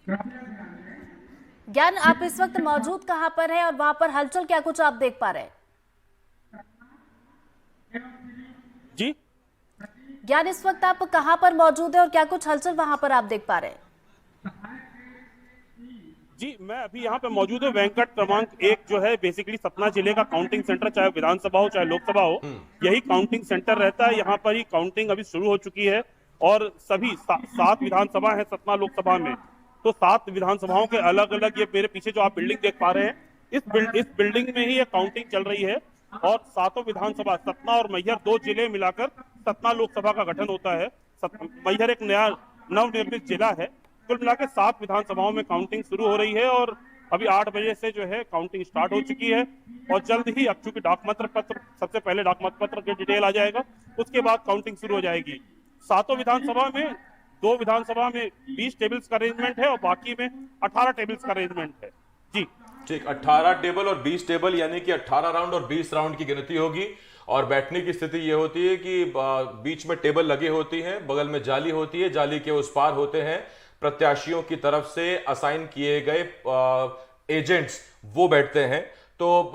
ज्ञान, आप इस वक्त मौजूद कहां पर हैं और वहां पर हलचल क्या कुछ आप देख पा रहे हैं? जी ज्ञान, इस वक्त आप कहां पर मौजूद है और क्या कुछ हलचल वहां पर आप देख पा रहे हैं? जी, मैं अभी यहाँ पे मौजूद हूँ। वेंकट क्रमांक 1 जो है बेसिकली सतना जिले का काउंटिंग सेंटर, चाहे विधानसभा हो चाहे लोकसभा हो, यही काउंटिंग सेंटर रहता है। यहाँ पर ही काउंटिंग अभी शुरू हो चुकी है और सभी 7 विधानसभा है सतना लोकसभा में। तो 7 विधानसभाओं के अलग अलग, ये मेरे पीछे जो आप बिल्डिंग देख पा रहे हैं, इस बिल्डिंग में ही ये काउंटिंग चल रही है। और सातों विधानसभा, सतना और मैहर 2 जिले मिलाकर सतना लोकसभा का गठन होता है। मैहर एक नया नवनिर्मित जिला है। कुल मिला के 7 विधानसभाओं में काउंटिंग शुरू हो रही है और अभी 8 बजे से जो है काउंटिंग स्टार्ट हो चुकी है। और जल्द ही, अब चूंकि डाक मत पत्र, सबसे पहले डाक मत पत्र की डिटेल आ जाएगा, उसके बाद काउंटिंग शुरू हो जाएगी। सातों विधानसभा में, 2 विधानसभा में 20 टेबल्स का अरेंजमेंट है और बाकी में 18 टेबल्स का अरेंजमेंट है। जी ठीक, 18 टेबल और 20 टेबल, यानी कि 18 राउंड और 20 राउंड की गिनती होगी। और बैठने की स्थिति यह होती है कि बीच में टेबल लगी होती हैं, बगल में जाली होती है, जाली के उस पार होते हैं प्रत्याशियों की तरफ से असाइन किए गए एजेंट्स, वो बैठते हैं। तो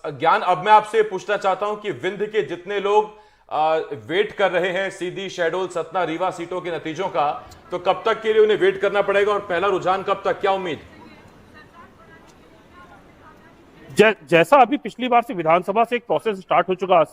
ज्ञान, अब मैं आपसे पूछना चाहता हूं कि विंध्य के जितने लोग वेट कर रहे हैं सीधी, शहडोल, सतना, रीवा सीटों के नतीजों का, तो कब तक के लिए उन्हें वेट करना पड़ेगा और पहला रुझान कब तक, क्या उम्मीद? जैसा अभी पिछली बार से विधानसभा से एक प्रोसेस स्टार्ट हो चुका है,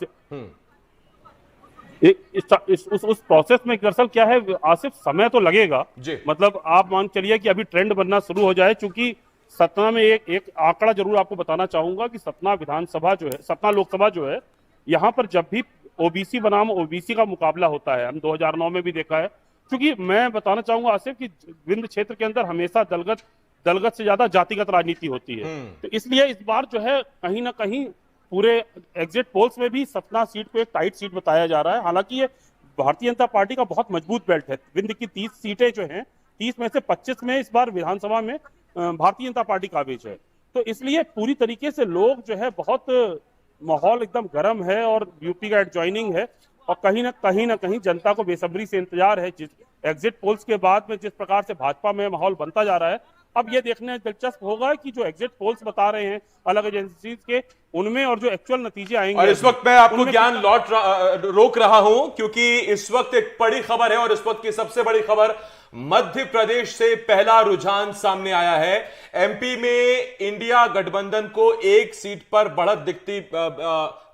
उस प्रोसेस में दरअसल क्या है आसिफ, समय तो लगेगा। मतलब आप मान चलिए कि अभी ट्रेंड बनना शुरू हो जाए। चूंकि सतना में एक आंकड़ा जरूर आपको बताना चाहूंगा कि सतना विधानसभा जो है, सतना लोकसभा जो है, यहाँ पर जब भी ओबीसी बनाम ओबीसी का मुकाबला होता है, हम 2009 में भी देखा है। क्योंकि मैं बताना चाहूंगा आसिफ कि विंध्य क्षेत्र के अंदर हमेशा दलगत से ज्यादा जातिगत राजनीति होती है। तो इसलिए इस बार जो है कहीं ना कहीं पूरे एग्जिट पोल्स में भी सतना सीट को एक टाइट सीट बताया जा रहा है। हालांकि ये भारतीय जनता पार्टी का बहुत मजबूत बेल्ट है। विंध्य की 30 सीटें जो हैं, 30 में से 25 में इस बार विधानसभा में भारतीय जनता पार्टी काबिज है। तो इसलिए पूरी तरीके से लोग जो है, बहुत माहौल एकदम गर्म है और यूपी का एडजॉइनिंग है। और कहीं ना कहीं जनता को बेसब्री से इंतजार है। जिस एग्जिट पोल्स के बाद में जिस प्रकार से भाजपा में माहौल बनता जा रहा है, अब ये देखने दिलचस्प होगा कि जो एग्जिट पोल्स बता रहे हैं अलग एजेंसीज के, उनमें और जो एक्चुअल नतीजे आएंगे। और इस वक्त मैं आपको ज्ञान रोक रहा हूं क्योंकि इस वक्त एक बड़ी खबर है, और इस वक्त की सबसे बड़ी खबर, मध्य प्रदेश से पहला रुझान सामने आया है। एमपी में इंडिया गठबंधन को एक सीट पर बढ़त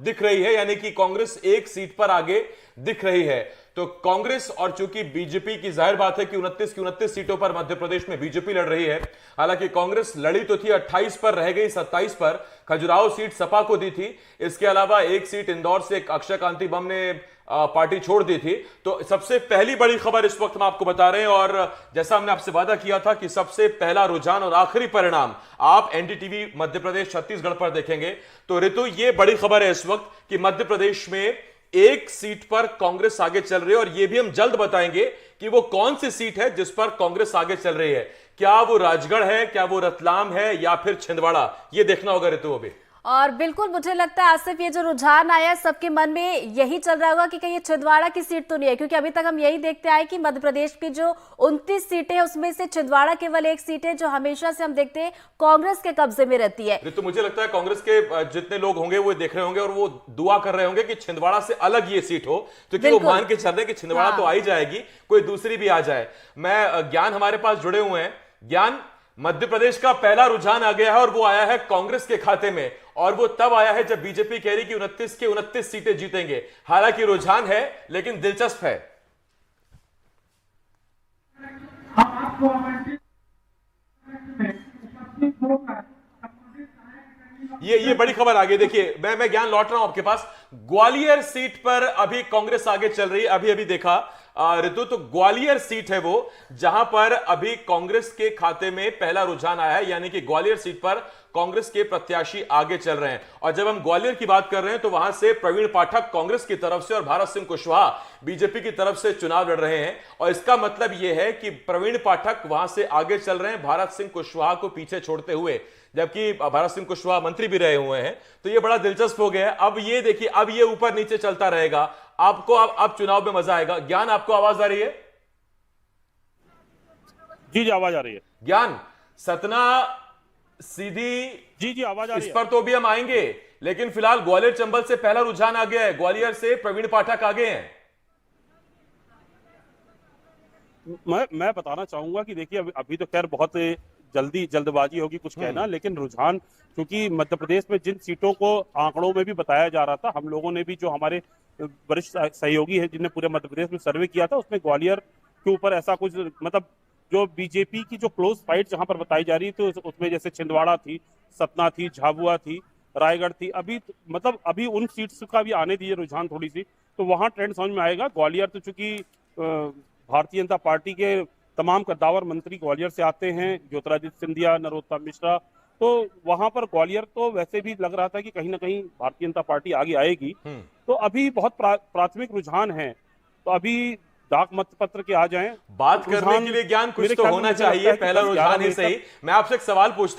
दिख रही है, यानी कि कांग्रेस एक सीट पर आगे दिख रही है। तो कांग्रेस, और चूंकि बीजेपी की जाहिर बात है कि 29 की 29 सीटों पर मध्य प्रदेश में बीजेपी लड़ रही है। हालांकि कांग्रेस लड़ी तो थी, 28 पर रह गई, 27 पर खजुराहो सीट सपा को दी थी। इसके अलावा एक सीट इंदौर से अक्षय कांति बम ने पार्टी छोड़ दी थी। तो सबसे पहली बड़ी खबर इस वक्त हम आपको बता रहे हैं, और जैसा हमने आपसे वादा किया था कि सबसे पहला रुझान और आखिरी परिणाम आप एनडीटीवी मध्य प्रदेश छत्तीसगढ़ पर देखेंगे। तो ऋतु, ये बड़ी खबर है इस वक्त कि मध्य प्रदेश में एक सीट पर कांग्रेस आगे चल रही है, और यह भी हम जल्द बताएंगे कि वो कौन सी सीट है जिस पर कांग्रेस आगे चल रही है। क्या वो राजगढ़ है, क्या वो रतलाम है, या फिर छिंदवाड़ा, ये देखना होगा ऋतु अभी। और बिल्कुल मुझे लगता है आसिफ, ये जो रुझान आया है सबके मन में यही चल रहा होगा कि कहीं ये छिंदवाड़ा की सीट तो नहीं है, क्योंकि अभी तक हम यही देखते आए कि मध्य प्रदेश की जो 29 सीटें हैं उसमें से छिंदवाड़ा केवल एक सीट है जो हमेशा से हम देखते हैं कांग्रेस के कब्जे में रहती है। तो मुझे लगता है कांग्रेस के जितने लोग होंगे वो देख रहे होंगे और वो दुआ कर रहे होंगे कि छिंदवाड़ा से अलग ये सीट हो, क्योंकि वो मान के चल रहे हैं कि छिंदवाड़ा तो आ ही जाएगी, कोई दूसरी भी आ जाए। मैं ज्ञान हमारे पास जुड़े हुए हैं। ज्ञान, मध्य प्रदेश का पहला रुझान आ गया है और वो आया है कांग्रेस के खाते में, और वो तब आया है जब बीजेपी कह रही कि 29 के 29 सीटें जीतेंगे। हालांकि रुझान है लेकिन दिलचस्प है। ये बड़ी खबर आ गई। देखिए, मैं ज्ञान लौट रहा हूं आपके पास। ग्वालियर सीट पर अभी कांग्रेस आगे चल रही है। अभी देखा ऋतु, तो ग्वालियर सीट है वो जहां पर अभी कांग्रेस के खाते में पहला रुझान आया है, यानी कि ग्वालियर सीट पर कांग्रेस के प्रत्याशी आगे चल रहे हैं। और जब हम ग्वालियर की बात कर रहे हैं तो वहां से प्रवीण पाठक कांग्रेस की तरफ से और भारत सिंह कुशवाहा बीजेपी की तरफ से चुनाव लड़ रहे हैं। और इसका मतलब यह है कि प्रवीण पाठक वहां से आगे चल रहे हैं भारत सिंह कुशवाहा को पीछे छोड़ते हुए, जबकि भारत सिंह कुशवाहा मंत्री भी रहे हुए हैं। तो ये बड़ा दिलचस्प हो गया है। अब ये देखिए, अब ये ऊपर नीचे चलता रहेगा। आपको अब चुनाव में मजा आएगा। ज्ञान, आपको आवाज आ रही है? जी, आवाज आ रही है। ज्ञान, सतना सीधी, जी जी आवाज आ इस रही है। पर तो भी हम आएंगे, लेकिन फिलहाल ग्वालियर चंबल से पहला रुझान आ गया है। ग्वालियर से प्रवीण पाठक आगे हैं। मैं बताना चाहूंगा कि देखिए अभी तो खैर बहुत जल्दबाजी होगी कुछ कहना, लेकिन रुझान क्योंकि मध्य प्रदेश में जिन सीटों को आंकड़ों में भी बताया जा रहा था, हम लोगों ने भी जो हमारे वरिष्ठ सहयोगी है जिनने पूरे मध्य प्रदेश में सर्वे किया था, उसमें ग्वालियर के ऊपर ऐसा कुछ मतलब जो बीजेपी की जो क्लोज फाइट जहां पर बताई जा रही थी उसमें जैसे छिंदवाड़ा थी, सतना थी, झाबुआ थी, रायगढ़ थी, अभी उन सीट्स का भी आने दीजिए रुझान थोड़ी सी, तो वहां ट्रेंड समझ में आएगा। ग्वालियर तो चूंकि भारतीय जनता पार्टी के तमाम कद्दावर मंत्री ग्वालियर से आते हैं, ज्योतिरादित्य सिंधिया, नरोत्तम मिश्रा, तो वहां पर ग्वालियर तो वैसे भी लग रहा था कि कहीं ना कहीं भारतीय जनता पार्टी आगे आएगी। तो अभी बहुत प्राथमिक रुझान है, तो अभी डाक मतपत्र के आ जाएं, बात करने के लिए ज्ञान कुछ तो होना चाहिए। पहला रुझान ही सही। मैं आपसे एक सवाल पूछता